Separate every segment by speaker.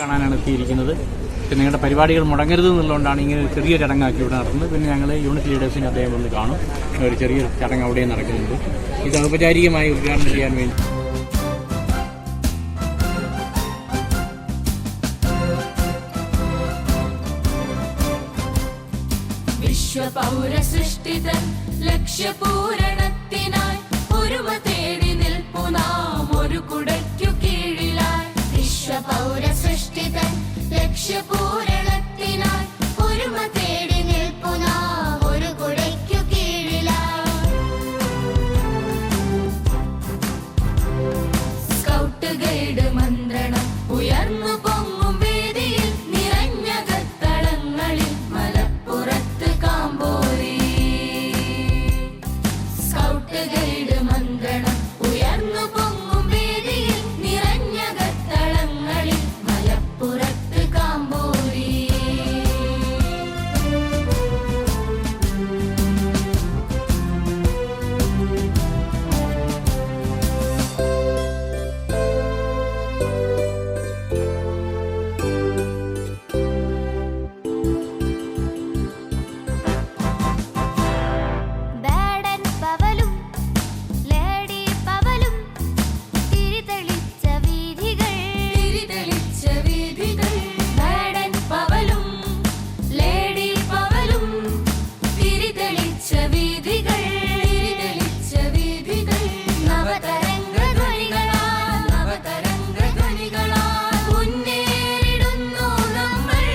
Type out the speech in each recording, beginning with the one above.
Speaker 1: കാണാനാണ് എത്തിയിരിക്കുന്നത്. നിങ്ങളുടെ പരിപാടികൾ മുടങ്ങരുത് എന്നുള്ളതുകൊണ്ടാണ് ഇങ്ങനെ ഒരു ചെറിയ ചടങ്ങാക്കി ഇവിടെ നടത്തുന്നത്. പിന്നെ ഞങ്ങൾ യൂണിറ്റ് ലീഡേഴ്സിനെ അദ്ദേഹം വന്ന് കാണും. ഒരു ചെറിയൊരു ചടങ്ങ് അവിടെയും നടക്കുന്നുണ്ട്. ഇത് ഔപചാരികമായി ഉദ്ഘാടനം ചെയ്യാൻ വേണ്ടി
Speaker 2: വിശ്വപൗരസൃഷ്ടിതൻ ലക്ഷ്യപൂരണത്തിനായി ഒരുമ തേടി നിൽപ്പു നാം ഒരു കുടയ്ക്കു കീഴിലായി. വിശ്വപൗരസൃഷ്ടിതൻ ലക്ഷ്യപൂരണത്തിനായി ഒരുമ തേടി നിൽപ്പു നാം ഒരു കുടയ്ക്കു കീഴിലായി. സ്കൗട്ട് ഗൈഡ് മന്ത്രണം ഉയർന്നു പൊങ്ങും വേദിയിൽ നിറഞ്ഞ കത്തളങ്ങളിൽ മലപ്പുറത്ത് കാമ്പോരി. സ്കൗട്ട് ഗൈഡ് മന്ത്രണം ഉയർന്നു പൊങ്ങും വേദിയിൽ നിറഞ്ഞ കത്തളങ്ങളിൽ മലപ്പുറത്ത് കാമ്പോരി.
Speaker 3: ബാഡൻ പവലും ലേഡി പവലും തിരിതെളിച്ച വീഥികൾ.
Speaker 2: തിരിതെളിച്ച വീഥികൾ. ബാഡൻ പവലും ലേഡി പവലും തിരിതെളിച്ച വീഥികൾ. തിരിതെളിച്ച വീഥികൾ. നവതരംഗ ധ്വനികളാൽ നവതരംഗ ധ്വനികളാൽ മുന്നേറിടുന്നു നമ്മൾ.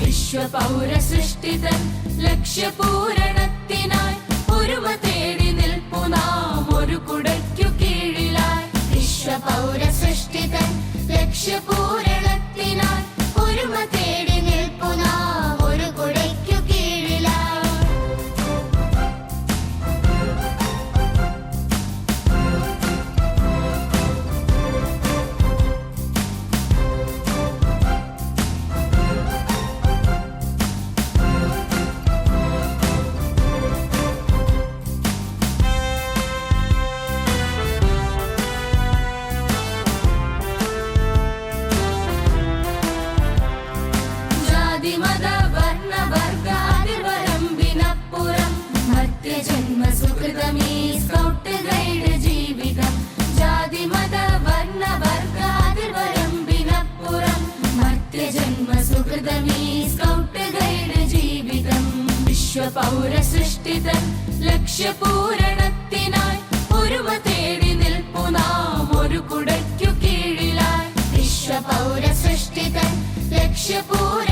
Speaker 2: വിശ്വപൗരസൃഷ്ടിതൻ ലക്ഷ്യപൂരണത്തിനായി ഒരുമ തേടി നിൽപ്പു നാം ഒരു കുടയ്ക്കു കീഴിലായി. വിശ്വപൗരസൃഷ്ടിതൻ ലക്ഷ്യപൂരണത്തിനായി ഒരുമ തേടി നിൽപ്പു നാം ഒരു കുടയ്ക്കു കീഴിലായി. ജാതി മത വർണ്ണ വർഗ അതിർവരമ്പിനപ്പുറം മർത്യജന്മ സുഹൃതമീ സ്കൗട്ട് ഗൈഡ് ജീവിതം. ജാതി മത വർണ്ണ വർഗ അതിർവരമ്പിനപ്പുറം മർത്യജന്മ സുഹൃതമീ സ്കൗട്ട് ഗൈഡ് ജീവിതം. വിശ്വപൗരസൃഷ്ടിതൻ ലക്ഷ്യപൂരണത്തിനായി ഒരുമ തേടി നിൽപ്പു നാം ഒരു കുടയ്ക്കു കീഴിലായി. വിശ്വപൗരസൃഷ്ടിതൻ ലക്ഷ്യപൂര